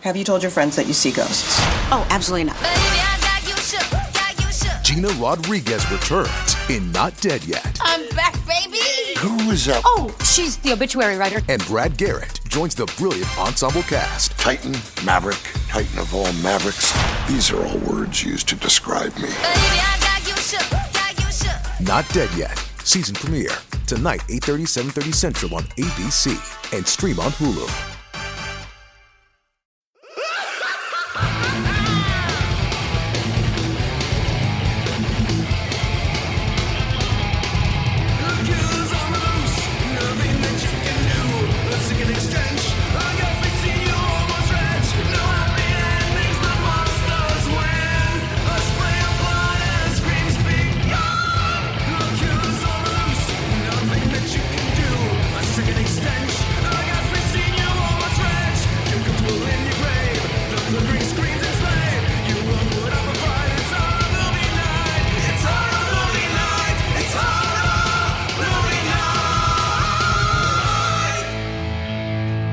Have you told your friends that you see ghosts? Oh, absolutely not. Gina Rodriguez returns in Not Dead Yet. I'm back, baby! Who is up? Oh, she's the obituary writer. And Brad Garrett joins the brilliant ensemble cast. Titan, Maverick, Titan of all Mavericks. These are all words used to describe me. Not Dead Yet. Season premiere. Tonight, 8:30, 7:30 Central on ABC. And stream on Hulu.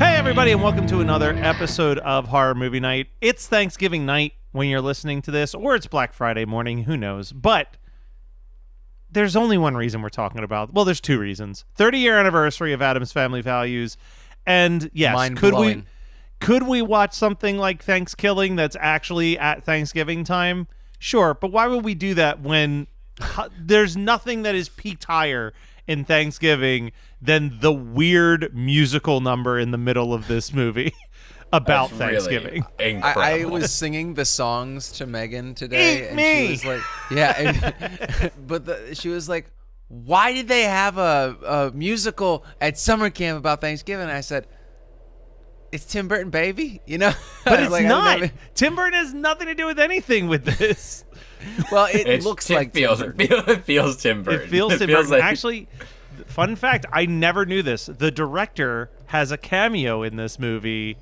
Everybody, and welcome to another episode of Horror Movie Night. It's Thanksgiving night when you're listening to this, or it's Black Friday morning, who knows. But there's only one reason we're talking about. Well, there's two reasons. 30-year anniversary of Addams Family Values. And yes, could we watch something like Thanksgiving that's actually at Thanksgiving time? Sure, but why would we do that when there's nothing that is peaked higher in Thanksgiving than the weird musical number in the middle of this movie about Thanksgiving? Really incredible. I was singing the songs to Megan today, and she was like, "Yeah," but she was like, "Why did they have a musical at summer camp about Thanksgiving?" And I said, "It's Tim Burton, baby," you know. But it's not. Tim Burton has nothing to do with anything with this. Well, it looks like it feels Tim Burton. It feels Tim Burton. Actually, fun fact, I never knew this. The director has a cameo in this movie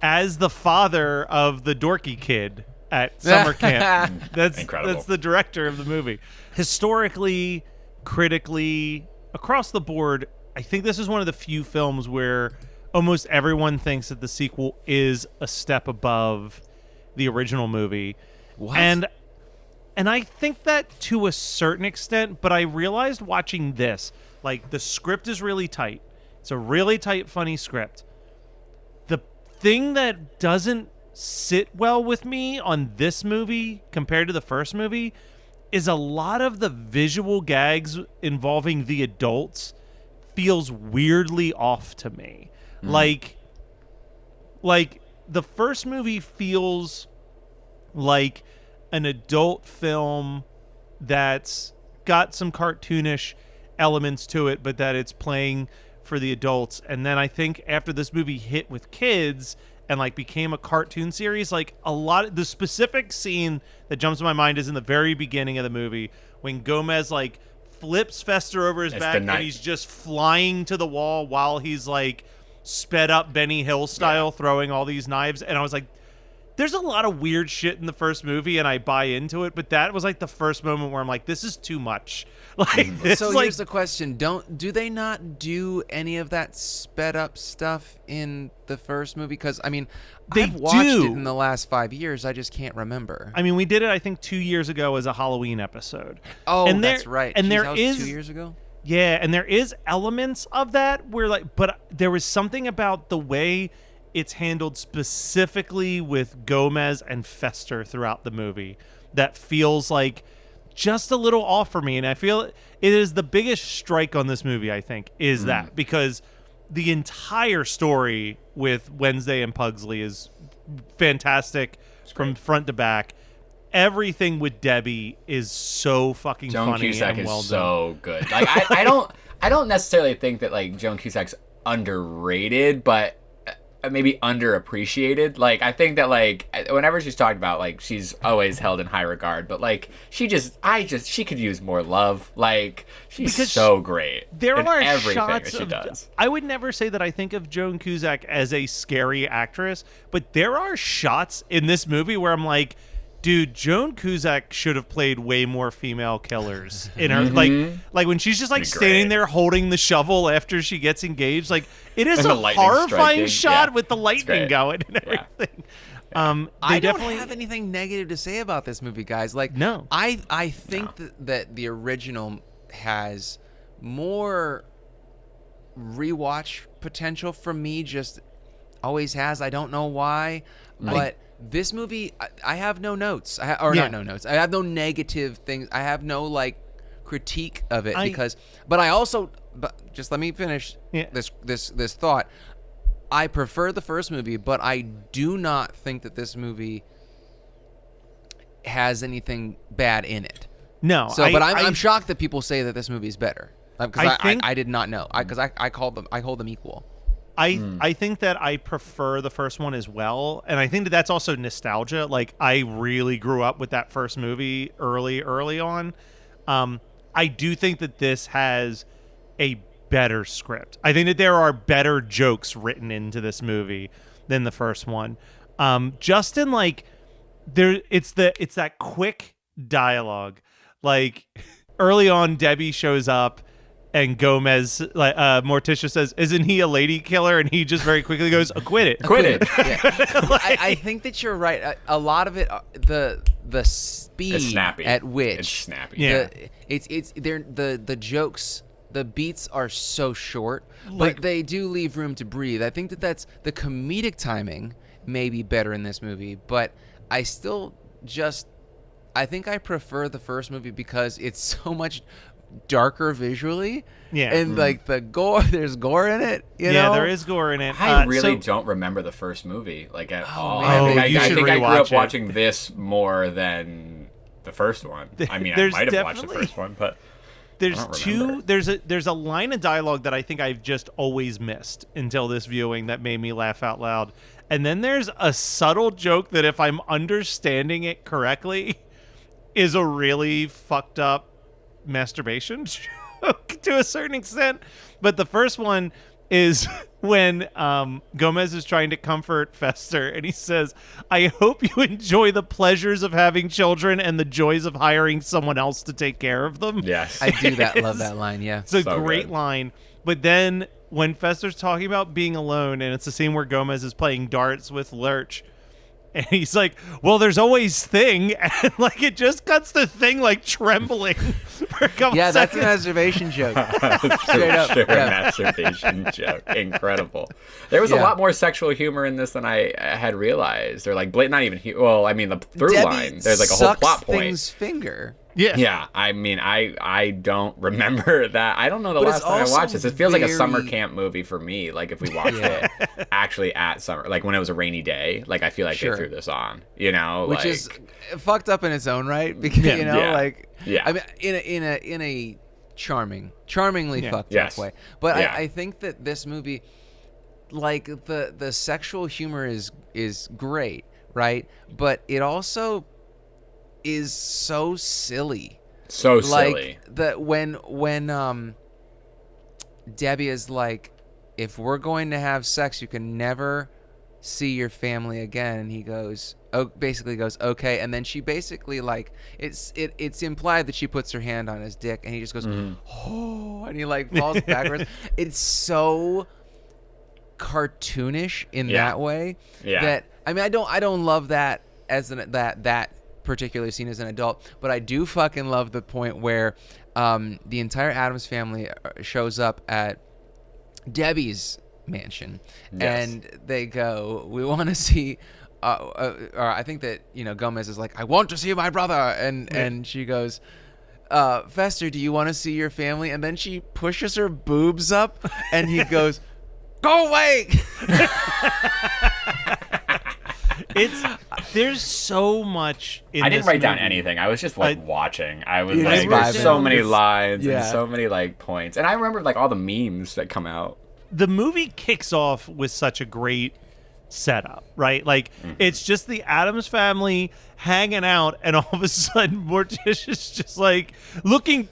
as the father of the dorky kid at summer camp. That's incredible. That's the director of the movie. Historically, critically, across the board, I think this is one of the few films where almost everyone thinks that the sequel is a step above the original movie. What? And I think that to a certain extent, but I realized watching this, like, the script is really tight. It's a really tight, funny script. The thing that doesn't sit well with me on this movie compared to the first movie is a lot of the visual gags involving the adults feels weirdly off to me. Like the first movie feels like an adult film that's got some cartoonish elements to it, but that it's playing for the adults. And then I think after this movie hit with kids and like became a cartoon series, like a lot of the specific scene that jumps to my mind is in the very beginning of the movie when Gomez like flips Fester over his back and he's just flying to the wall while he's like sped up Benny Hill style throwing all these knives. And I was like, there's a lot of weird shit in the first movie, and I buy into it, but that was like the first moment where I'm like, this is too much. Like, this, so like, here's the question: do they not do any of that sped up stuff in the first movie? Because I mean, I've watched it in the last 5 years. I just can't remember. I mean, we did it, I think, 2 years ago as a Halloween episode. Oh, and that's right. And that was 2 years ago. Yeah, and there is elements of that where like, but there was something about the way it's handled specifically with Gomez and Fester throughout the movie that feels like just a little off for me. And I feel it is the biggest strike on this movie, I think, is that because the entire story with Wednesday and Pugsley is fantastic from front to back. Everything with Debbie is so fucking funny and well done. Joan Cusack is so good. Like I don't necessarily think that like Joan Cusack's underrated, but maybe underappreciated. Like I think that like whenever she's talked about, like she's always held in high regard, but like she could use more love. Like she's so great. There are everything shots that she does. I would never say that I think of Joan Cusack as a scary actress, but there are shots in this movie where I'm like, dude, Joan Cusack should have played way more female killers in her. Like when she's just like standing there holding the shovel after she gets engaged. Like it is a horrifying shot with the lightning going and everything. They I don't definitely have anything negative to say about this movie, guys. Like, No. I think that the original has more rewatch potential for me. Just always has. I don't know why, but this movie, I have no notes. Not no notes. I have no negative things. I have no like critique of it but just let me finish this thought. I prefer the first movie, but I do not think that this movie has anything bad in it. no. So, I'm shocked that people say that this movie is better because I did not know. Because I hold them equal. I think that I prefer the first one as well, and I think that that's also nostalgia. Like, I really grew up with that first movie early on. I do think that this has a better script. I think that there are better jokes written into this movie than the first one. Just in like it's that quick dialogue. Like, early on, Debbie shows up and Gomez, Morticia says, "Isn't he a lady killer?" And he just very quickly goes, "Acquitted." Acquitted. I think that you're right. A lot of it, the speed It's snappy. at which It's snappy. Yeah. the jokes, the beats are so short, Like- but they do leave room to breathe. I think that that's the comedic timing may be better in this movie, but I still I think I prefer the first movie because it's so much darker visually. Yeah. And like the gore, there's gore in it. You Yeah, know? there is gore in it. I really so- don't remember the first movie like at all. man. You I should think I grew rewatch up it. watching this more than the first one. I mean, I There's might have watched the definitely- first one, but There's I don't two. remember. There's a line of dialogue that I think I've just always missed until this viewing that made me laugh out loud. And then there's a subtle joke that, if I'm understanding it correctly, is a really fucked up masturbation joke to a certain extent. But the first one is when Gomez is trying to comfort Fester, and he says, "I hope you enjoy the pleasures of having children and the joys of hiring someone else to take care of them." yes. I do love that line. Yeah. It's a So great good. line. But then when Fester's talking about being alone, and it's the scene where Gomez is playing darts with Lurch, and he's like, "Well, there's always Thing," and like it just cuts to Thing like trembling for a couple Yeah, that's seconds. a masturbation joke. Straight up, Sure, yeah. masturbation joke. Incredible. There was a Yeah. lot more sexual humor in this than I had realized. Or like, not even. Well, I mean, the through Debbie line. There's like a whole sucks plot point. Thing's finger. Yeah, I mean, I don't remember that. I don't know the But last it's time I also watched this. It feels like a summer very- camp movie for me. Like if we watched it actually at summer, like when it was a rainy day. Like I feel like Sure. they threw this on. You know, Which like, is fucked up in its own right, because you know, Yeah. like, Yeah. I mean, in a charmingly fucked Yes. up way. But Yeah. I think that this movie, like the sexual humor is great, right? But it also is so silly. so Like silly. when Debbie is like, "If we're going to have sex, you can never see your family again," and he goes, basically goes, "Okay," and then she basically like it's implied that she puts her hand on his dick, and he just goes, "Oh," and he like falls backwards. It's so cartoonish in Yeah. that way Yeah. that I mean I don't love that as that particular scene as an adult, but I do fucking love the point where the entire Addams family shows up at Debbie's mansion, Yes. and they go, "We want to see." Or I think that Gomez is like, "I want to see my brother," and she goes, "Fester, do you want to see your family?" And then she pushes her boobs up, and he goes, "Go away!" There's so much in I didn't this write down movie. anything. I was just like watching. I was You just like, there's vibing. so many lines Yeah. and so many like points, and I remember like all the memes that come out. The movie kicks off with such a great setup, right? Like it's just the Addams family hanging out, and all of a sudden Morticia's just like looking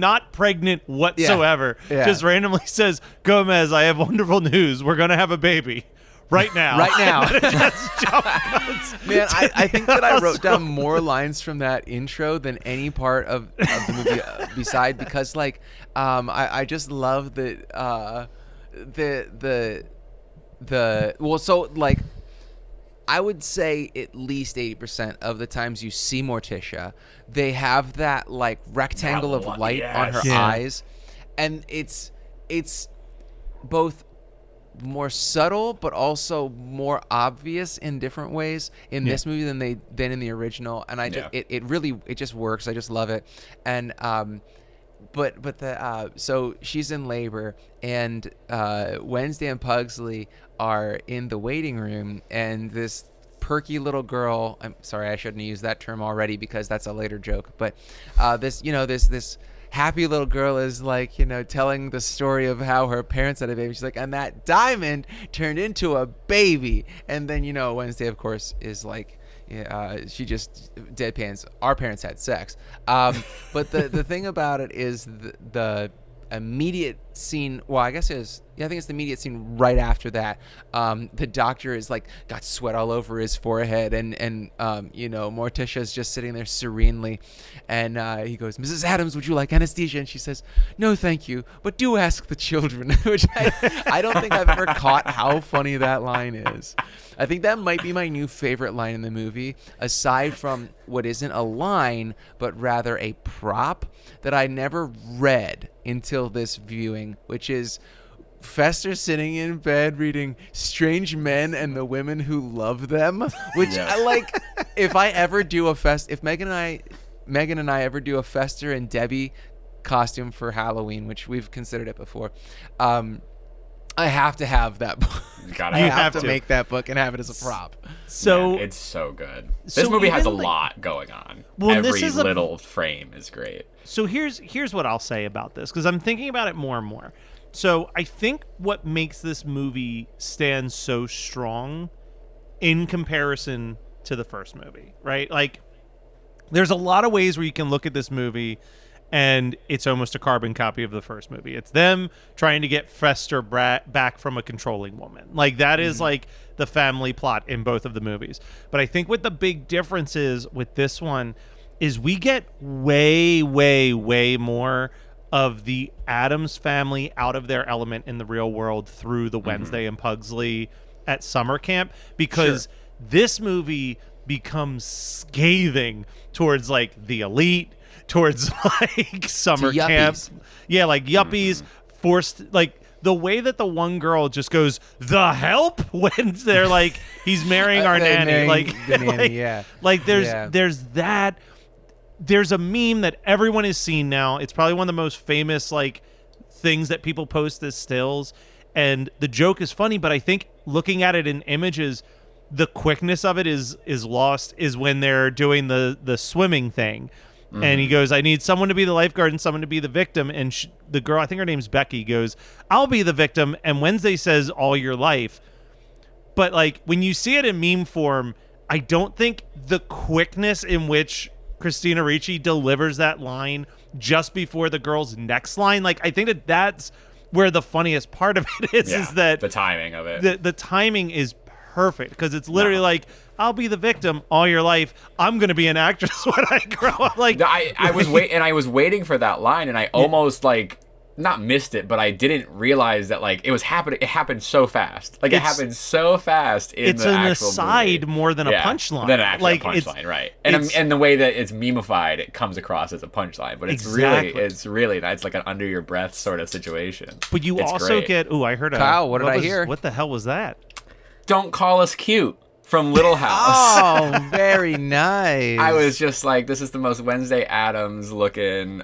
not pregnant whatsoever. Yeah. Just randomly says, "Gomez, I have wonderful news. We're gonna have a baby right now." Right now. Just jump cuts Man, to I think that I house wrote down room. more lines from that intro than any part of the movie beside, because like I just love that the well, so like I would say at least 80% of the times you see Morticia, they have that like rectangle of light on her eyes, and it's both more subtle but also more obvious in different ways in this movie than in the original, and it really just works. I just love it. And so she's in labor, and Wednesday and Pugsley are in the waiting room, and this perky little girl, I'm sorry, I shouldn't use that term already because that's a later joke, but this happy little girl is like, telling the story of how her parents had a baby. She's like, and that diamond turned into a baby. And then, Wednesday, of course, is like, she just deadpans, our parents had sex. But the thing about it is the immediate scene, well, I think it's the immediate scene right after that. The doctor is like got sweat all over his forehead, and Morticia's just sitting there serenely, and he goes, "Mrs. Addams, would you like anesthesia?" And she says, "No, thank you, but do ask the children." Which I don't think I've ever caught how funny that line is. I think that might be my new favorite line in the movie, aside from what isn't a line, but rather a prop that I never read until this viewing, which is Fester sitting in bed reading Strange Men and the Women Who Love Them, which I like. If I ever do if Megan and I ever do a Fester and Debbie costume for Halloween, which we've considered it before, I have to have that book. I have to make that book and have it as a prop. So man, it's so good. This movie has a lot going on. Well, every little frame is great. So here's what I'll say about this, because I'm thinking about it more and more. So I think what makes this movie stand so strong in comparison to the first movie, right? Like, there's a lot of ways where you can look at this movie and it's almost a carbon copy of the first movie. It's them trying to get Fester back from a controlling woman. Like, that is like the family plot in both of the movies. But I think what the big difference is with this one is we get way, way, way more of the Addams family out of their element in the real world through the Wednesday and Pugsley at summer camp, because this movie becomes scathing towards like the elite, towards like summer camp. Yeah, like yuppies, forced, like the way that the one girl just goes, "The help," when they're like, he's marrying our nanny. Like, the nanny, like there's that. There's a meme that everyone has seen now. It's probably one of the most famous like things that people post as stills, and the joke is funny, but I think looking at it in images, the quickness of it is lost. Is when they're doing the swimming thing, and he goes, "I need someone to be the lifeguard and someone to be the victim," and the girl, I think her name's Becky, goes, "I'll be the victim," and Wednesday says, "All your life." But like when you see it in meme form, I don't think the quickness in which Christina Ricci delivers that line just before the girl's next line, like I think that's where the funniest part of it is that the timing of it. The timing is perfect, because it's literally like, "I'll be the victim all your life. I'm going to be an actress when I grow up." Like I was waiting for that line, and I almost like not missed it, but I didn't realize that like it was happening. It happened so fast. Like it happened so fast in the actual It's an aside movie. more than a punchline. Than an actual like, punchline, right? And the way that it's memeified, it comes across as a punchline, but it's really nice, like an under your breath sort of situation. But you it's also great. get, I heard Kyle, what did I hear? What the hell was that? "Don't call us cute" from Little House. Oh, very nice. I was just like, this is the most Wednesday Addams looking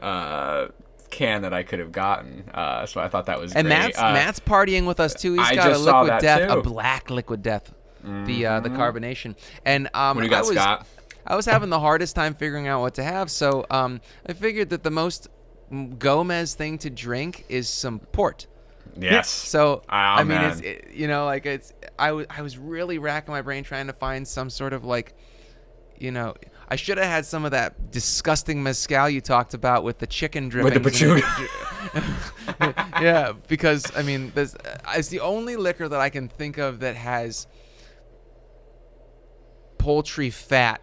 can that I could have gotten. So I thought that was and great. Matt's partying with us too. He's I got a just saw liquid that death, too. a black liquid death, the carbonation. And What do you got, Scott? I was having the hardest time figuring out what to have, so I figured that the most Gomez thing to drink is some port. Yes. So I mean, man. I was really racking my brain trying to find some sort of like, I should have had some of that disgusting mezcal you talked about with the chicken drippings. With the pachuga. Yeah, because I mean, it's the only liquor that I can think of that has poultry fat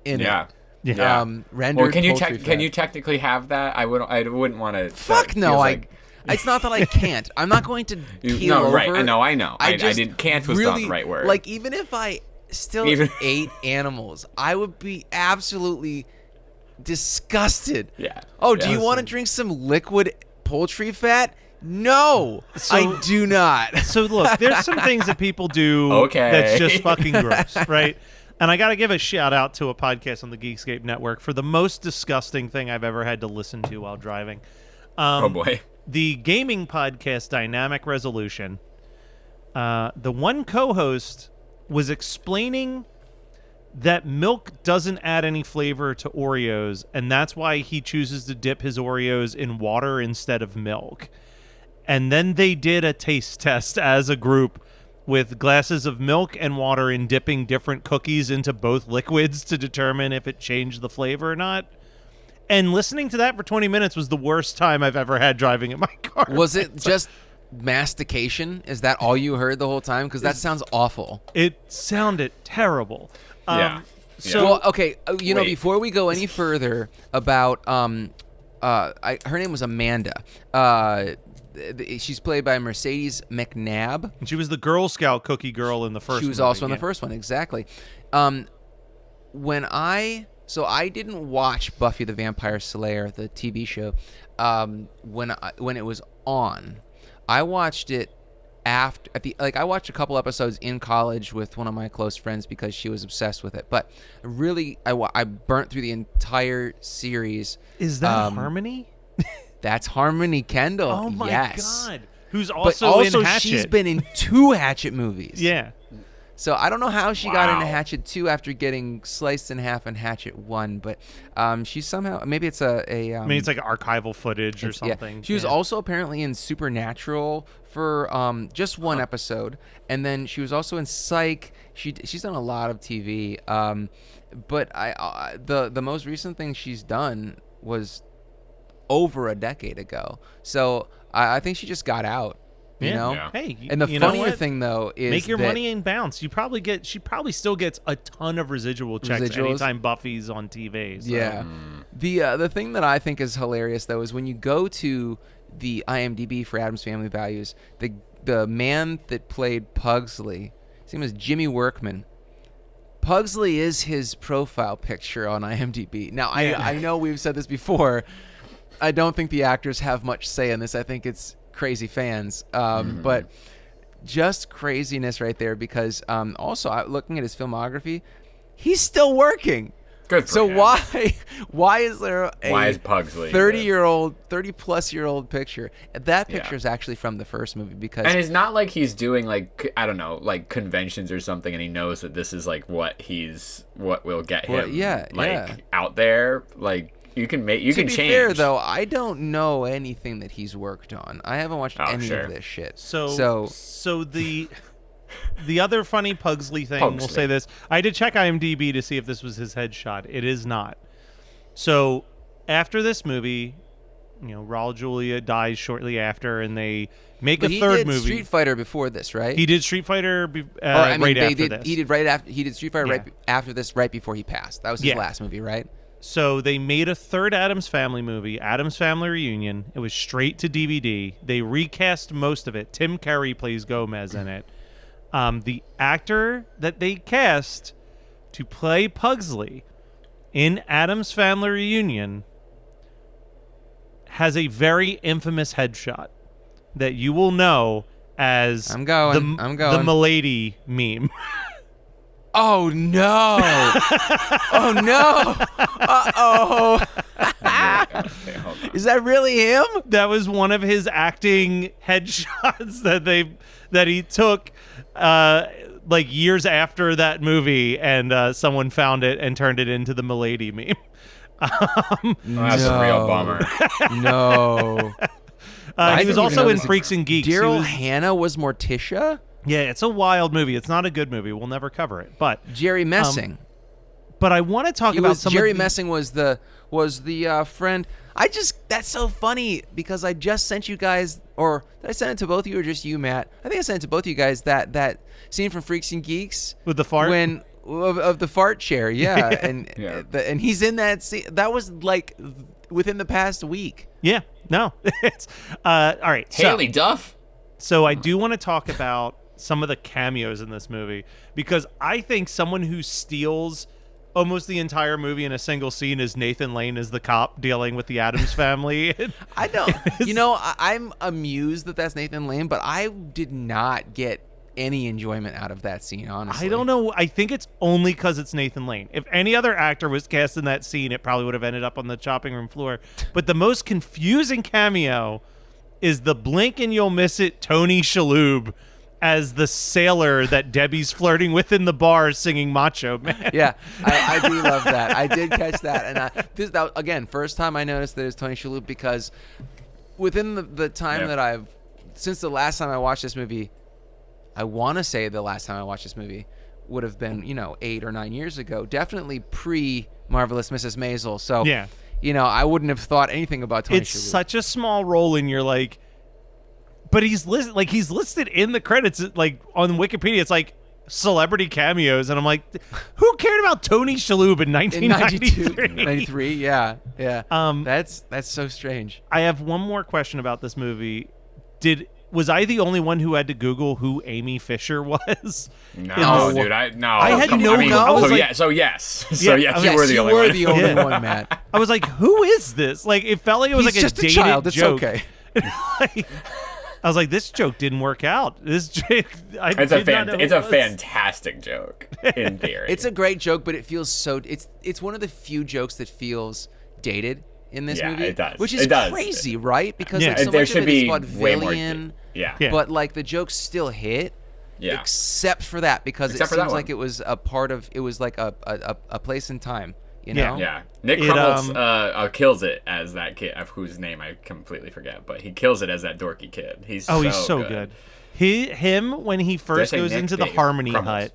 in it. Yeah. Rendered Well, can you poultry can fat. you technically have that? I wouldn't want to. Fuck no! It's not that I can't. I'm not going to keel over. Right. I know. I Can't was not the right word. Like, even if I still Even- ate animals, I would be absolutely disgusted. Yeah. Oh, do Yeah. you want to drink some liquid poultry fat? No, I do not. So look, there's some things that people do Okay. that's just fucking gross, right? And I got to give a shout out to a podcast on the Geekscape Network for the most disgusting thing I've ever had to listen to while driving. Oh boy. The gaming podcast Dynamic Resolution. The one co-host was explaining that milk doesn't add any flavor to Oreos, and that's why he chooses to dip his Oreos in water instead of milk. And then they did a taste test as a group with glasses of milk and water and dipping different cookies into both liquids to determine if it changed the flavor or not. And listening to that for 20 minutes was the worst time I've ever had driving in my car. Was it just mastication? Is that all you heard the whole time? Because that sounds awful. It sounded terrible. Yeah. So Well, okay, you know, Wait. before we go any further about her name was Amanda. She's played by Mercedes McNabb. she was the Girl Scout cookie girl in the first She was movie, also in the yeah. first one, exactly. I didn't watch Buffy the Vampire Slayer, the TV show, when it was on. I watched it after I watched a couple episodes in college with one of my close friends because she was obsessed with it. But really, I burnt through the entire series. Is that Harmony? That's Harmony Kendall. Oh my yes. god. Who's But also, also, in Hatchet. she's been in 2 Hatchet movies. Yeah. So I don't know how she got into Wow. Hatchet 2 after getting sliced in half in Hatchet 1, but she's somehow, maybe it's a I mean, it's like archival footage or yeah. something. She was Yeah. also apparently in Supernatural for just one episode, and then she was also in Psych. She's done a lot of TV, but the most recent thing she's done was over a decade ago. So I think she just got out. You Yeah. know? Yeah. Hey, And the you know funnier what? thing though is Make your that money and bounce. She probably still gets a ton of residual checks Residuals? anytime Buffy's on TV. So. Yeah. The thing that I think is hilarious though is when you go to the IMDb for Addams Family Values, the man that played Pugsley, his name is Jimmy Workman. Pugsley is his profile picture on IMDb. Now I know we've said this before. I don't think the actors have much say in this. I think it's crazy fans. But just craziness right there because also looking at his filmography, he's still working. Good for So him. why is there Why a is Pugsley 30-plus-year-old picture? That picture Yeah. is actually from the first movie because And it's not like he's doing like I don't know, like conventions or something, and he knows that this is like what will get him, Well, yeah, like yeah. out there. Like you can to change. be fair though, I don't know anything that he's worked on. I haven't watched any sure. of this shit. So the other funny Pugsley thing, we'll Pugsley. say this. I did check IMDb to see if this was his headshot. It is not. So after this movie, Raul Julia dies shortly after, and they make But a he third did movie. Street Fighter before this, right? He did Street Fighter Or, I mean, right they after did. this. He did right after. He did Street Fighter Yeah. right after this, right before he passed. That was his Yeah. last movie, right? So they made a third Addams Family movie, Addams Family Reunion. It was straight to DVD. They recast most of it. Tim Curry plays Gomez in it. The actor that they cast to play Pugsley in Addams Family Reunion has a very infamous headshot that you will know as I'm going. the Milady meme. Oh no! Oh no! Uh-oh! Okay, hold on. Is that really him? That was one of his acting headshots that he took like years after that movie, and someone found it and turned it into the Milady meme. Oh, that's a real bummer. No. I He was didn't even also know in this. Freaks and Geeks. He Daryl was- Hannah was Morticia. yeah, it's a wild movie. It's not a good movie. We'll never cover it. But Jerry Messing. but I want to talk about some Jerry of the, Messing was the friend. That's so funny because I just sent you guys, or did I send it to both of you or just you, Matt? I think I sent it to both of you guys. That scene from Freaks and Geeks with the fart. when of the fart chair, yeah, and Yeah. and he's in that scene. That was like within the past week. Yeah, no, it's all right. Haley Duff. So I do want to talk about some of the cameos in this movie, because I think someone who steals almost the entire movie in a single scene is Nathan Lane as the cop dealing with the Addams family. I don't. I'm amused that that's Nathan Lane, but I did not get any enjoyment out of that scene, honestly. I don't know. I think it's only because it's Nathan Lane. If any other actor was cast in that scene, it probably would have ended up on the chopping room floor. But the most confusing cameo is the blink and you'll miss it Tony Shalhoub as the sailor that Debbie's flirting with in the bar singing Macho Man. Yeah, I do love that. I did catch that. And that, again, first time I noticed that it's Tony Shalhoub, because within the time that since the last time I watched this movie, I want to say the last time I watched this movie would have been, 8 or 9 years ago. Definitely pre-Marvelous Mrs. Maisel. So, yeah. I wouldn't have thought anything about Tony It's Shalhoub. such a small role, and you're like, but he's listed in the credits, like on Wikipedia. It's like celebrity cameos, and I'm like, who cared about Tony Shalhoub in 1993? 93, yeah. That's so strange. I have one more question about this movie. Was I the only one who had to Google who Amy Fisher was? No, dude, I had no. I was like, so yes, Yeah, you were the only one. the only one, Matt. I was like, who is this? Like, it felt like it was He's like just a dated child. It's joke. okay. I was like, this joke didn't work out. This joke, It's a fantastic joke in theory. It's a great joke, but it feels so. It's one of the few jokes that feels dated in this movie. It does. Which is crazy, right? Because so there much should of it is be way more. vaudevillian, Yeah. but like the jokes still hit. Yeah. Except for that, because Except for it that seems one. like it was a part of. It was like a place in time. You know? Yeah. Nick Kroll kills it as that kid, of whose name I completely forget, but he kills it as that dorky kid. He's so good. Him when he first goes Nick into the Dave Harmony Crumbles. Hut,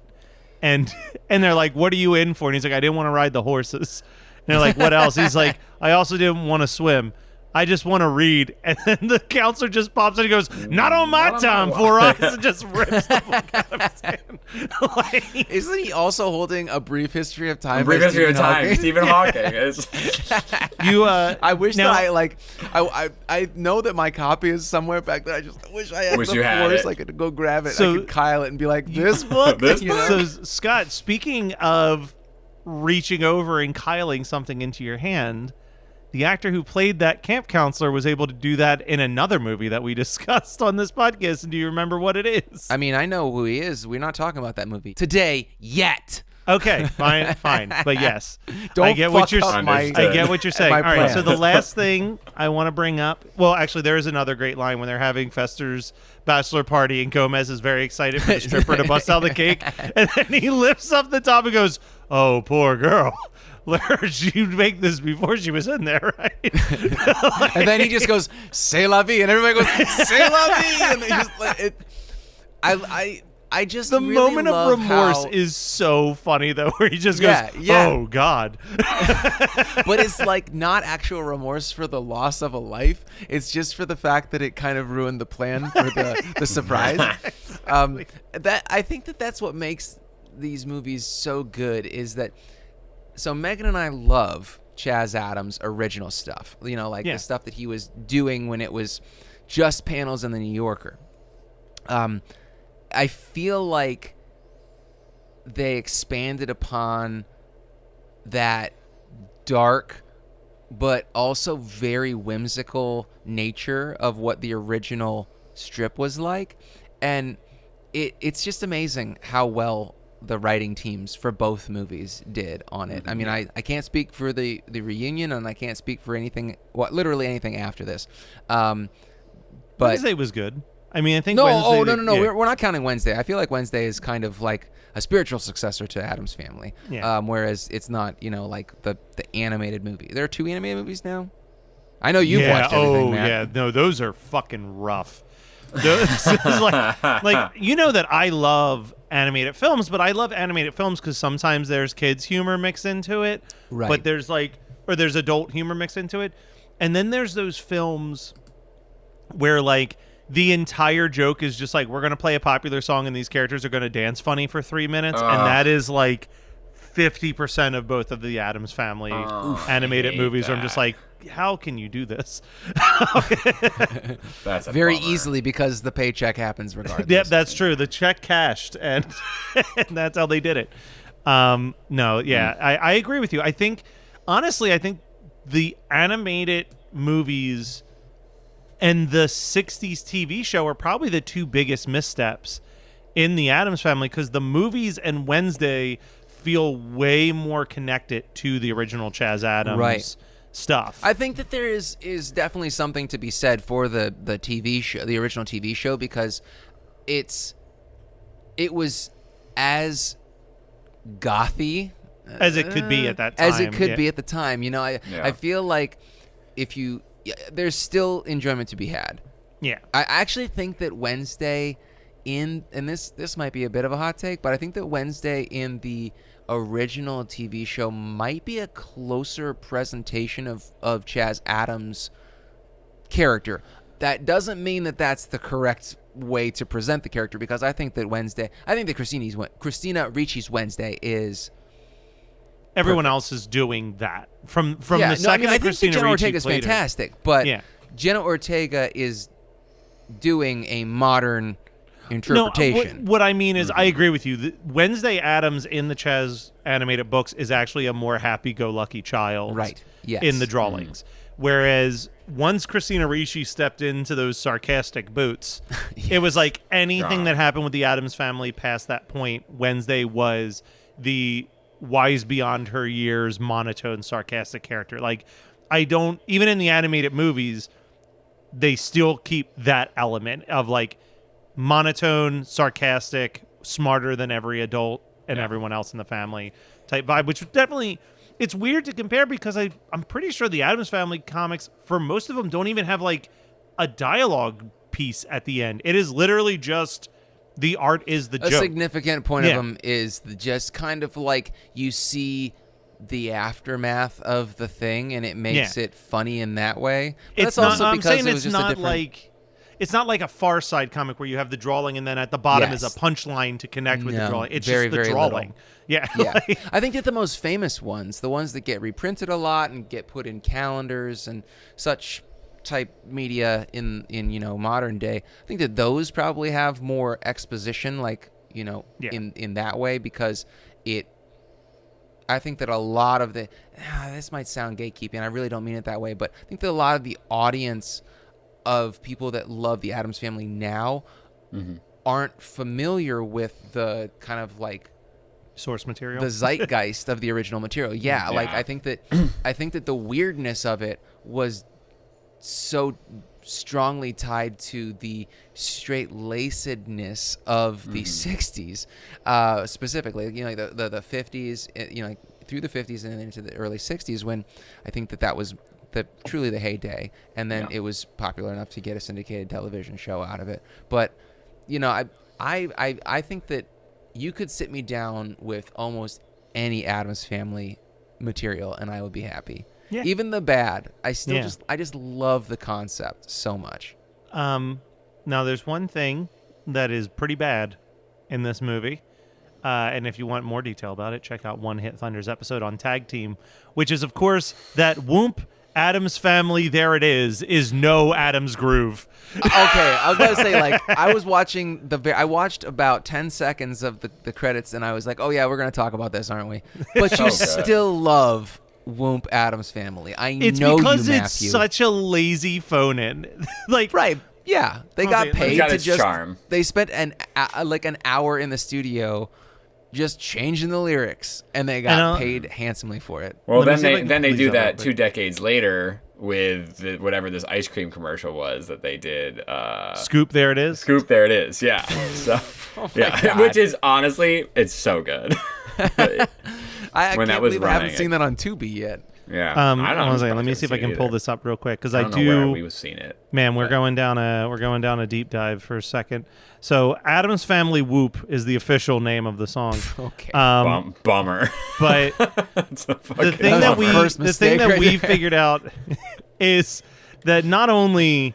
and they're like, "What are you in for?" And he's like, "I didn't want to ride the horses." And they're like, "What else?" He's like, "I also didn't want to swim. I just want to read." And then the counselor just pops in and goes, "Not on my time, for us," and just rips the book out of his hand. Like, Isn't he also holding A Brief History of Time? Brief by History of Stephen Time. Hawking? Stephen Hawking. I wish now- that I know that my copy is somewhere back there. I just wish I had Wish the you had force. it. I could go grab it. So- I could Kyle it and be like, this book. This you know? So, Scott, speaking of reaching over and kyling something into your hand, the actor who played that camp counselor was able to do that in another movie that we discussed on this podcast. And do you remember what it is? I mean, I know who he is. We're not talking about that movie today yet. Okay, fine. But yes, Don't I get what fuck you're up my- I get what you're saying. my All right, plan. so the last thing I want to bring up, well, actually, there is another great line when they're having Fester's bachelor party, and Gomez is very excited for the stripper to bust out the cake, and then he lifts up the top and goes, "Oh, poor girl. Let her, she'd make this before she was in there, right?" And then he just goes, "C'est la vie," and everybody goes, "C'est la vie," and they just like it. I just The really moment of love remorse how- is so funny, though, where he just goes, Yeah. "Oh God." but it's like not actual remorse for the loss of a life. It's just for the fact that it kind of ruined the plan for the surprise. That I think that's what makes these movies so good is that. So Megan and I love Chaz Addams' original stuff. The stuff that he was doing when it was just panels in the New Yorker. I feel like they expanded upon that dark but also very whimsical nature of what the original strip was like, and it's just amazing how well the writing teams for both movies did on it. I mean, I can't speak for the reunion, and I can't speak for literally anything after this. But Wednesday was good. I mean, I think no, Wednesday... no. yeah. We're not counting Wednesday. I feel like Wednesday is kind of like a spiritual successor to Addams Family. Yeah. Whereas it's not, like the animated movie. There are 2 animated movies now. I know you've watched everything, Matt. Yeah. No, those are fucking rough. Those is like you know that I love animated films, but I love animated films because sometimes there's kids humor mixed into it, Right. but there's there's adult humor mixed into it, and then there's those films where like the entire joke is just like, we're gonna play a popular song and these characters are gonna dance funny for 3 minutes, and that is like 50% of both of the Addams Family animated hate movies. Where I'm that. just like, how can you do this? That's a Very bummer. easily because the paycheck happens regardless. Yeah, that's true. The check cashed, and, and that's how they did it. No, yeah, I agree with you. I think, honestly, the animated movies and the 60s TV show are probably the two biggest missteps in the Addams Family, because the movies and Wednesday feel way more connected to the original Chaz Addams stuff. I think that there is definitely something to be said for the TV show, the original TV show, because it was as gothy as it could be at that time. as it could be at the time. You know, I feel like there's still enjoyment to be had. Yeah. I actually think that Wednesday and this might be a bit of a hot take, but I think that Wednesday in the original TV show might be a closer presentation of Chaz Addams' character. That doesn't mean that that's the correct way to present the character, because I think that Christina Ricci's Wednesday is Everyone else is doing that from the I second think Christina Jenna Ricci Ortega's played her. fantastic, but Yeah. Jenna Ortega is doing a modern interpretation. No, what I mean is, I agree with you. Wednesday Addams in the Chaz animated books is actually a more happy-go-lucky child, Right. Yes. in the drawings. Whereas once Christina Ricci stepped into those sarcastic boots, it was like anything that happened with the Addams Family past that point, Wednesday was the wise beyond her years, monotone, sarcastic character. Like, even in the animated movies, they still keep that element of like monotone, sarcastic, smarter than every adult and everyone else in the family type vibe, which definitely, it's weird to compare because I'm pretty sure the Addams Family comics, for most of them, don't even have like a dialogue piece at the end. It is literally just the art is the A joke. significant point of them is just kind of like you see the aftermath of the thing, and it makes it funny in that way. But It's that's also not, I'm because saying it was it's just a not different. like it's not like a Far Side comic where you have the drawing and then at the bottom is a Yes. punchline to connect with the No, drawing. It's very, just the very drawing. little. Yeah. Yeah, like- I think that the most famous ones, the ones that get reprinted a lot and get put in calendars and such type media in modern day, I think that those probably have more exposition, like in that way, because I think that a lot of this might sound gatekeeping, I really don't mean it that way, but I think that a lot of the audience of people that love the Addams Family now aren't familiar with the kind of like source material. the zeitgeist of the original material. Yeah, like I think that the weirdness of it was so strongly tied to the straight-lacedness of the 60s, specifically, like the 50s, like through the 50s and then into the early 60s, when I think that was truly the heyday, and then it was popular enough to get a syndicated television show out of it. But I think that you could sit me down with almost any Addams Family material and I would be happy. Yeah. Even the bad, I just love the concept so much. Now there's one thing that is pretty bad in this movie. And if you want more detail about it, check out One Hit Thunder's episode on Tag Team, which is, of course, that Whoomp Addams Family, there it is no Addams Groove. Okay, I was going to say, like, I watched about 10 seconds of the credits, and I was like, oh, yeah, we're going to talk about this, aren't we? But you still love Whoomp Addams Family. It's know because you, it's Matthew. such a lazy phone-in. Like, Right. Yeah, they got Okay, paid it's got to its just. charm. They spent an hour in the studio just changing the lyrics, and they got paid handsomely for it. Well, Let me then see if I they can then they pull do these up real that quick. 2 decades later with whatever this ice cream commercial was that they did. Scoop, there it is. Scoop, there it is. Yeah. So, yeah, God. which is honestly, it's so good. I When can't that was believe I haven't running, seen that on Tubi yet. Yeah. I don't know. Let me see if I can pull this up real quick, because I I don't know where do. we've seen it. Man, we're going down a deep dive for a second. So, Addams Family Whoop is the official name of the song. Okay. Bummer. But It's a the fucking thing that That was bummer. my first mistake we right there. figured out is that not only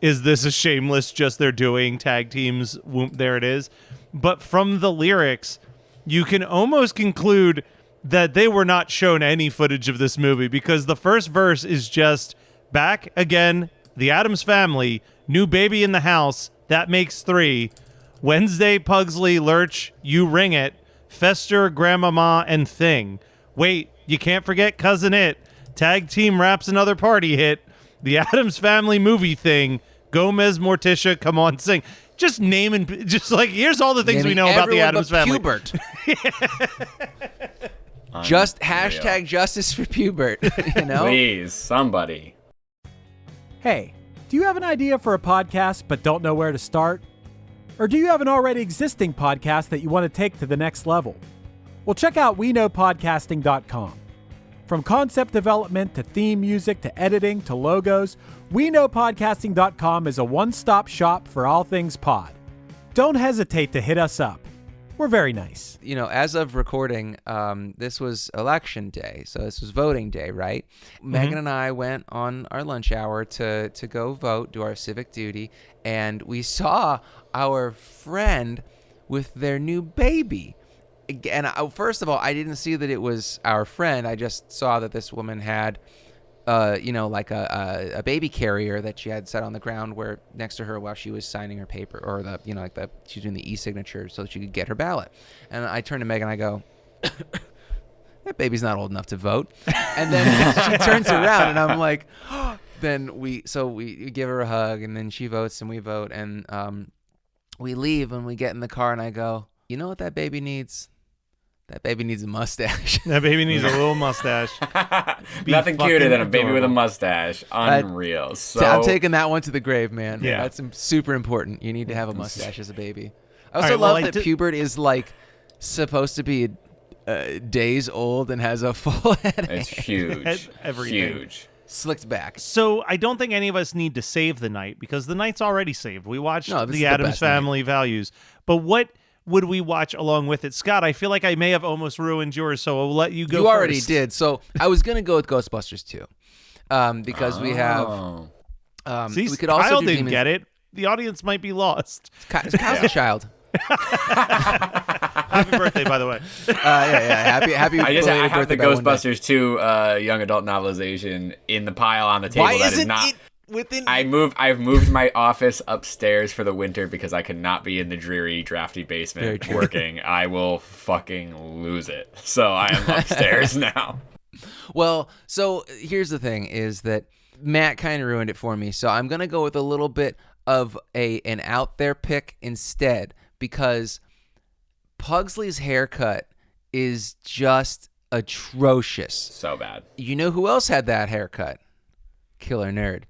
is this a shameless just they're doing tag teams whoop there it is, but from the lyrics you can almost conclude that they were not shown any footage of this movie, because the first verse is just back again, the Addams family, new baby in the house, that makes 3. Wednesday, Pugsley, Lurch, you ring it, Fester, Grandmama, and Thing. Wait, you can't forget Cousin It. Tag team raps another party hit. The Addams family movie thing. Gomez, Morticia, come on, sing. Just naming, just like, here's all the things we know about the Addams family. Pubert. Just hashtag justice for Pubert, you know? Please, somebody. Hey, do you have an idea for a podcast but don't know where to start? Or do you have an already existing podcast that you want to take to the next level? Well, check out WeKnowPodcasting.com. From concept development to theme music to editing to logos, WeKnowPodcasting.com is a one-stop shop for all things pod. Don't hesitate to hit us up. We're very nice. You know, as of recording, this was election day, so this was voting day, right? Megan and I went on our lunch hour to go vote, do our civic duty, and we saw our friend with their new baby. And first of all, I didn't see that it was our friend. I just saw that this woman had, like a baby carrier that she had set on the ground where next to her while she was signing her paper, or she's doing the e-signature so that she could get her ballot. And I turned to Megan and I go, that baby's not old enough to vote. And then she turns around and I'm like, then we give her a hug, and then she votes and we vote, and we leave and we get in the car and I go, you know what that baby needs? That baby needs a mustache. That baby needs a little mustache. Nothing cuter than a baby with a adorable. mustache. Unreal. So I'm taking that one to the grave, man. Yeah. That's super important. You need to have a mustache as a baby. I also right, well, love that Pubert is like supposed to be days old and has a full head of it's hair. huge. Everything. Huge. Slicked back. So I don't think any of us need to save the night, because the night's already saved. We watched No, this is the the Addams best Family Values. But what would we watch along with it? Scott, I feel like I may have almost ruined yours, so I'll let you go You first. already did. So I was going to go with Ghostbusters 2 because we have... See, we could also Kyle do didn't Demons. get it. The audience might be lost. Kyle's a child. Happy birthday, by the way. Happy I belated have the birthday by one day. Ghostbusters 2 young adult novelization in the pile on the table. Why that is isn't not. it within... I've moved my office upstairs for the winter because I cannot be in the dreary, drafty Very basement true. working. I will fucking lose it. So I am upstairs now. Well, so here's the thing is that Matt kind of ruined it for me. So I'm going to go with a little bit of an out there pick instead, because Pugsley's haircut is just atrocious. So bad. You know who else had that haircut? Killer Nerd.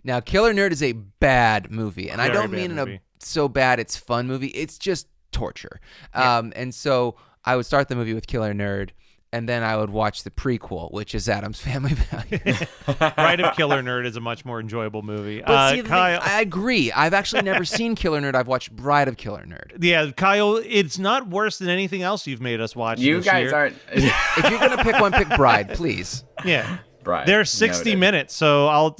Now, Killer Nerd is a bad movie, and I Very don't bad mean in movie. a so bad it's fun movie. It's just torture. And so I would start the movie with Killer Nerd, and then I would watch the prequel, which is Addams Family Values. Bride of Killer Nerd is a much more enjoyable movie. But see, the thing- Kyle, I agree. I've actually never seen Killer Nerd. I've watched Bride of Killer Nerd. yeah, Kyle, it's not worse than anything else you've made us watch. You this guys year. aren't. If you're gonna pick one, pick Bride, please. Yeah. Right. They're 60 Noted. minutes, so I'll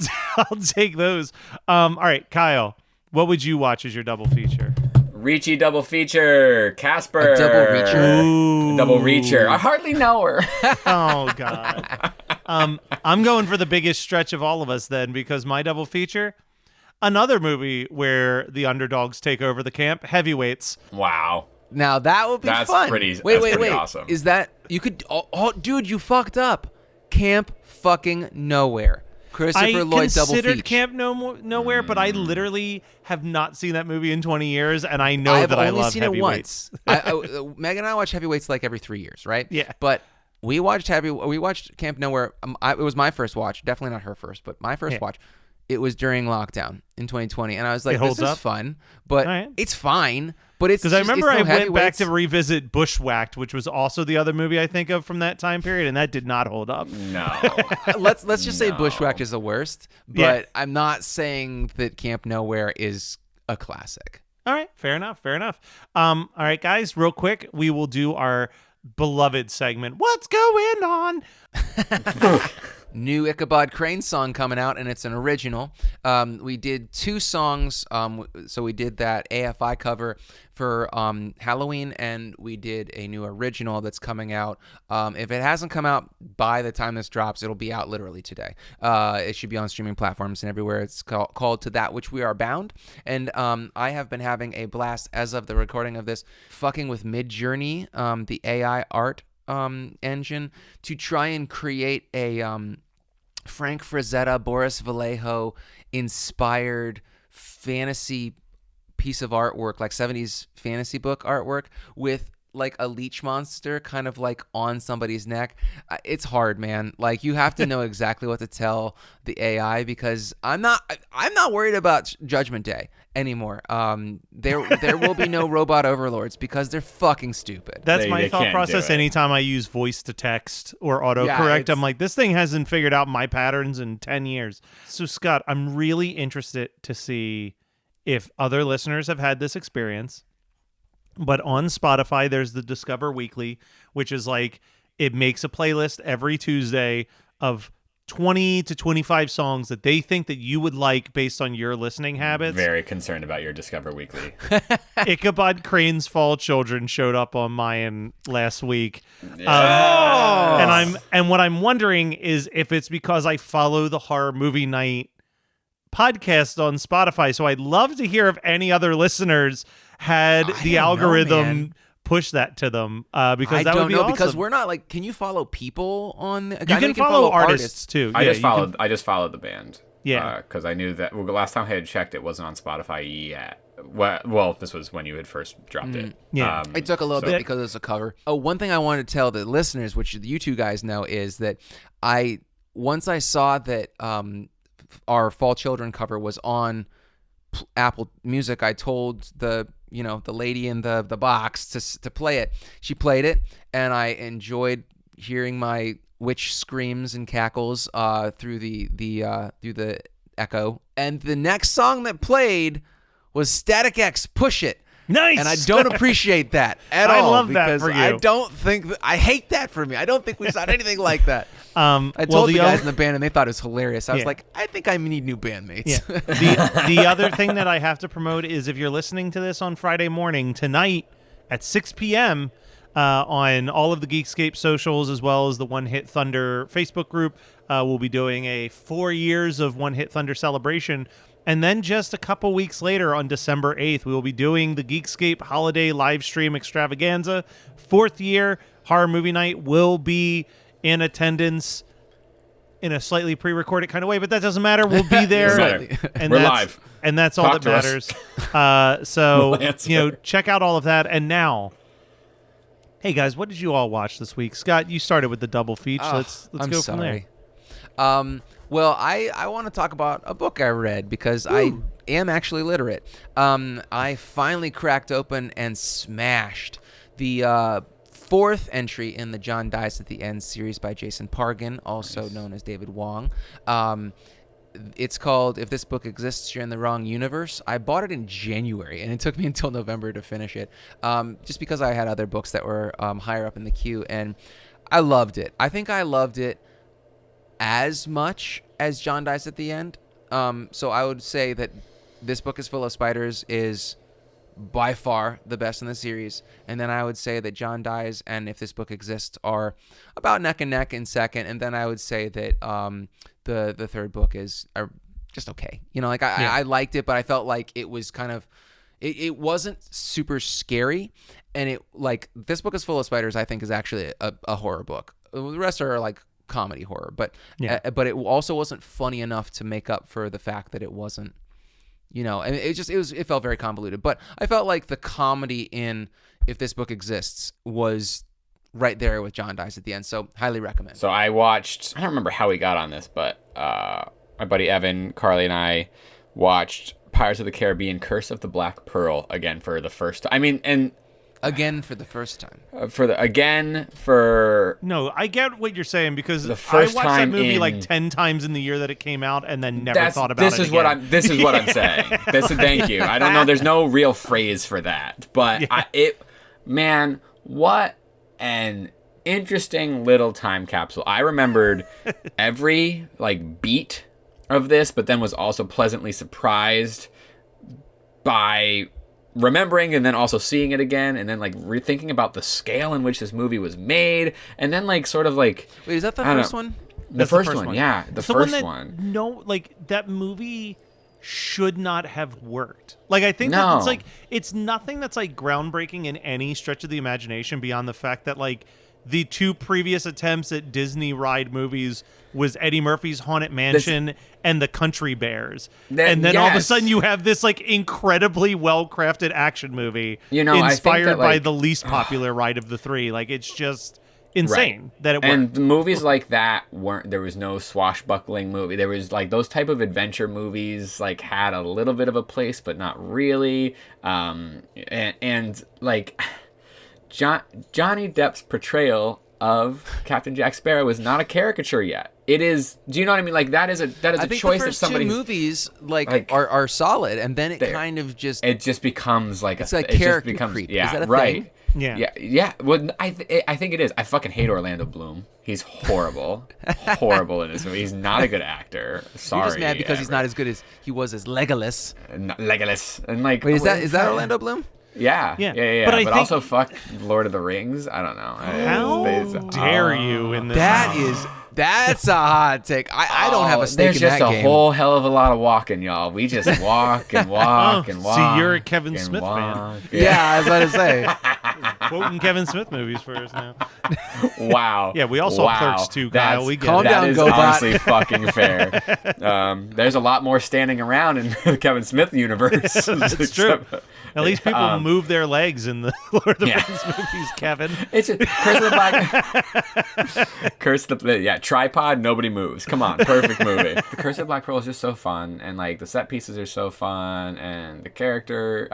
take those. All right, Kyle, what would you watch as your double feature? Reachy double feature. Casper. A double reacher? Ooh. Double reacher. I hardly know her. Oh God. I'm going for the biggest stretch of all of us then, because my double feature, another movie where the underdogs take over the camp, Heavyweights. Wow. Now that would be That's fun. pretty- Wait, that's wait, pretty wait. awesome. Is that you could? Oh, dude, you fucked up. Camp fucking Nowhere. Christopher I Lloyd double considered feature. Camp Nowhere, but I literally have not seen that movie in 20 years, and I know I've that I only love seen it Heavyweights. once. Megan and I watch Heavyweights like every 3 years, right? Yeah. But we watched Camp Nowhere. It was my first watch. Definitely not her first, but my first Yeah. watch. It was during lockdown in 2020, and I was like, It holds "This is up? fun," but All right. it's fine. But it's Because I just- remember it's no I went back Heavyweights. to revisit Bushwhacked, which was also the other movie I think of from that time period, and that did not hold up. No. let's just say Bushwhacked is the worst, but Yeah. I'm not saying that Camp Nowhere is a classic. All right, fair enough, fair enough. All right, guys, real quick, we will do our beloved segment. What's going on? new Ichabod Crane song coming out, and it's an original. We did 2 songs. So we did that AFI cover for Halloween, and we did a new original that's coming out. If it hasn't come out by the time this drops, it'll be out literally today. It should be on streaming platforms and everywhere. It's called To That Which We Are Bound. And I have been having a blast as of the recording of this, fucking with Midjourney, the AI art engine, to try and create a Frank Frazetta, Boris Vallejo inspired fantasy piece of artwork, like 70s fantasy book artwork, with like a leech monster kind of like on somebody's neck. It's hard, man. Like, you have to know exactly what to tell the AI, because I'm not worried about Judgment Day anymore. There will be no robot overlords because they're fucking stupid. That's They my thought can't do process it. anytime I use voice to text or autocorrect. Yeah, I'm like, this thing hasn't figured out my patterns in 10 years. So, Scott, I'm really interested to see if other listeners have had this experience. But on Spotify, there's the Discover Weekly, which is like, it makes a playlist every Tuesday of 20 to 25 songs that they think that you would like based on your listening habits. Very concerned about your Discover Weekly. Ichabod Crane's Fall Children showed up on mine last week. And what I'm wondering is if it's because I follow the Horror Movie Night podcast on Spotify. So I'd love to hear if any other listeners had the algorithm push that to them, because that would be awesome. Because we're not like, can you follow people on? You can follow artists too. I Yeah, just you can- followed the band. Yeah. Because I knew that last time I had checked, it wasn't on Spotify yet. Well, this was when you had first dropped it. Yeah. It took a little bit because it's a cover. Oh, one thing I wanted to tell the listeners, which you 2 guys know, is that once I saw that our Fall Children cover was on Apple Music, I told the lady in the box to play it. She played it, and I enjoyed hearing my witch screams and cackles through the echo. And the next song that played was Static X, Push It. Nice. And I don't appreciate that at all. I love that because for you. I don't think I hate that for me. I don't think we sound anything like that. I told the guys in the band, and they thought it was hilarious. I was like, I think I need new bandmates. Yeah. The other thing that I have to promote is, if you're listening to this on Friday morning, tonight at 6 p.m. On all of the Geekscape socials, as well as the One Hit Thunder Facebook group, we'll be doing a 4 years of One Hit Thunder celebration. And then just a couple weeks later, on December 8th, we will be doing the Geekscape Holiday Live Stream Extravaganza. 4th year, Horror Movie Night will be in attendance in a slightly pre-recorded kind of way, but that doesn't matter. We'll be there. And We're that's, live. And that's all Talk that to matters. So, We'll answer. check out all of that. And now, hey guys, what did you all watch this week? Scott, you started with the double feature. Let's go from there. Well, I want to talk about a book I read, because I am actually literate. I finally cracked open and smashed the 4th entry in the John Dies at the End series by Jason Pargin, also known as David Wong. It's called If This Book Exists, You're in the Wrong Universe. I bought it in January, and it took me until November to finish it, just because I had other books that were higher up in the queue, and I loved it. I think I loved it as much as John Dies at the End. So I would say that This Book Is Full of Spiders is by far the best in the series. And then I would say that John Dies and If This Book Exists are about neck and neck in second. And then I would say that the third book is just okay. I liked it, but I felt like it was kind of, it wasn't super scary. And This Book Is Full of Spiders, I think, is actually a horror book. The rest are like comedy horror, but it also wasn't funny enough to make up for the fact that it wasn't, and it felt very convoluted. But I felt like the comedy in If This Book Exists was right there with John Dies at the End, so highly recommend. So I watched, I don't remember how we got on this, but my buddy Evan, Carly, and I watched Pirates of the Caribbean: Curse of the Black Pearl again for the first time. I mean, and again for the first time. No, I get what you're saying, because the first I watched that time movie in, like 10 times in the year that it came out, and then never thought about this it is again. This is what I'm saying. Thank you. I don't know. There's no real phrase for that, but what an interesting little time capsule. I remembered every like beat of this, but then was also pleasantly surprised by remembering and then also seeing it again, and then like rethinking about the scale in which this movie was made, and then like sort of like, wait, is that the I don't first know. one? The first one, yeah, the It's first that, one. No, like that movie should not have worked. Like I think No. that it's like it's nothing that's like groundbreaking in any stretch of the imagination beyond the fact that like the two previous attempts at Disney ride movies was Eddie Murphy's Haunted Mansion and The Country Bears. And then all of a yes. sudden you have this like incredibly well-crafted action movie You know, I think inspired that, by like- the least popular ride of the three. Like it's just insane that it worked. And the movies like that weren't. There was no swashbuckling movie. There was like those type of adventure movies like had a little bit of a place, but not really. And like Johnny Depp's portrayal of Captain Jack Sparrow is not a caricature yet. It is. Do you know what I mean? Like that is a I think choice the that first somebody. two movies like, are solid, and then it there. kind of just It just becomes like It's a like it just character becomes, creep. Yeah, Is that a right. thing? Yeah. Well, I think it is. I fucking hate Orlando Bloom. He's horrible, horrible in this movie. He's not a good actor. Sorry. you're just mad because he's not as good as he was as Legolas. Legolas and like. Wait, is that Orlando Bloom? Yeah. Yeah. But, But I think- also fuck Lord of the Rings. I don't know. How dare you in this? That's a hot take. I don't have a stake There's in just that a game. whole hell of a lot of walking, y'all. We just walk and walk and walk. See, you're a Kevin and Smith fan. walk. Yeah, I was about to say. Quoting Kevin Smith movies for us now. Wow. Yeah, we all saw Clerks too, Kyle. That's- We get Calm it. down, That is GoBot. honestly fucking fair. There's a lot more standing around in the Kevin Smith universe. That's true. At least people move their legs in the Lord of the Yeah. Rings movies, Kevin. It's a Curse of the Black. Tripod. Nobody moves. Come on, perfect movie. The Curse of the Black Pearl is just so fun, and like the set pieces are so fun, and the character.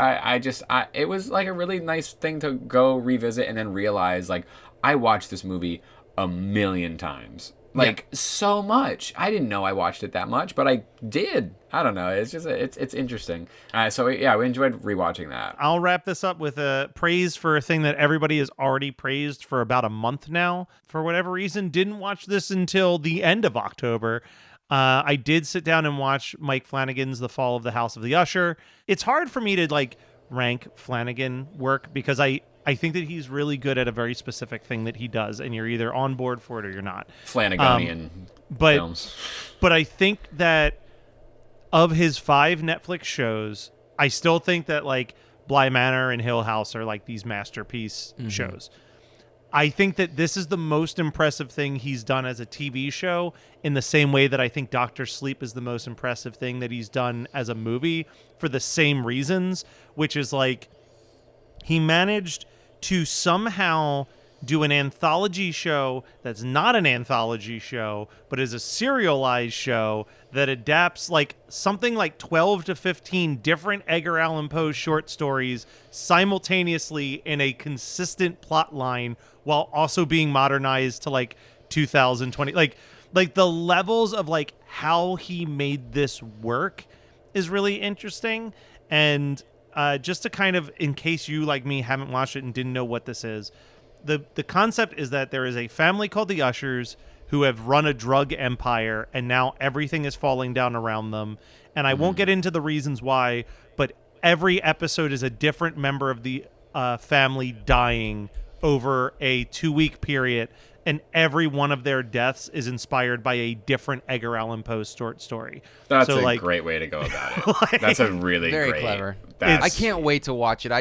It was like a really nice thing to go revisit and then realize like I watched this movie a million times. Like so much. I didn't know I watched it that much, but I did. I don't know. It's just it's interesting. So yeah, we enjoyed rewatching that. I'll wrap this up with a praise for a thing that everybody has already praised for about a month now. For whatever reason, didn't watch this until the end of October. I did sit down and watch Mike Flanagan's The Fall of the House of the Usher. It's hard for me to like rank Flanagan work because I think that he's really good at a very specific thing that he does, and you're either on board for it or you're not. Flanaganian films. But I think that of his 5 Netflix shows, I still think that like Bly Manor and Hill House are like these masterpiece shows. I think that this is the most impressive thing he's done as a TV show, in the same way that I think Dr. Sleep is the most impressive thing that he's done as a movie, for the same reasons, which is like he managed to somehow do an anthology show that's not an anthology show, but is a serialized show that adapts like something like 12 to 15 different Edgar Allan Poe short stories simultaneously in a consistent plot line, while also being modernized to like 2020. Like the levels of like how he made this work is really interesting. And just to kind of, in case you like me haven't watched it and didn't know what this is, the concept is that there is a family called the Ushers who have run a drug empire, and now everything is falling down around them. And I won't get into the reasons why, but every episode is a different member of the family dying over a 2-week period, and every one of their deaths is inspired by a different Edgar Allan Poe short story. That's so, a like, great way to go about it. That's a really Very great. clever. That's- I can't wait to watch it. I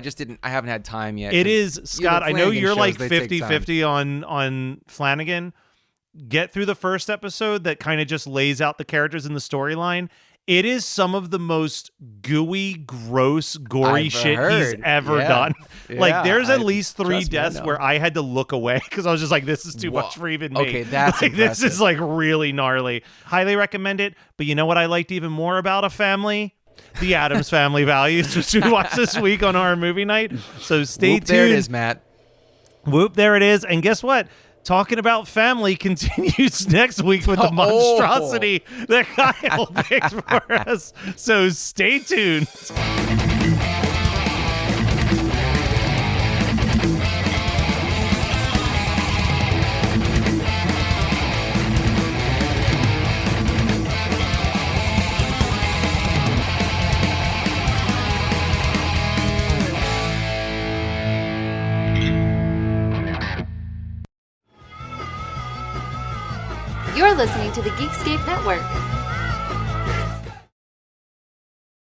haven't had time yet. It 'cause, is, Scott. I know Flanagan you're shows, like they take time. 50-50 on Flanagan. Get through the first episode that kind of just lays out the characters and the storyline. It is some of the most gooey, gross, gory I've shit heard. he's ever Yeah. done. Like, Yeah, there's at least 3 trust me, I deaths know. where I had to look away because I was just like, this is too Whoa. much for even me. Okay, that's like, this is impressive. like really gnarly. Highly recommend it. But you know what I liked even more about a family? The Addams Family Values, which we watched this week on our movie night. So stay tuned. There it is, Matt. Whoop, there it is. And guess what? Talking about family continues next week with the monstrosity that Kyle picked for us. So stay tuned. You're listening to the Geekscape Network.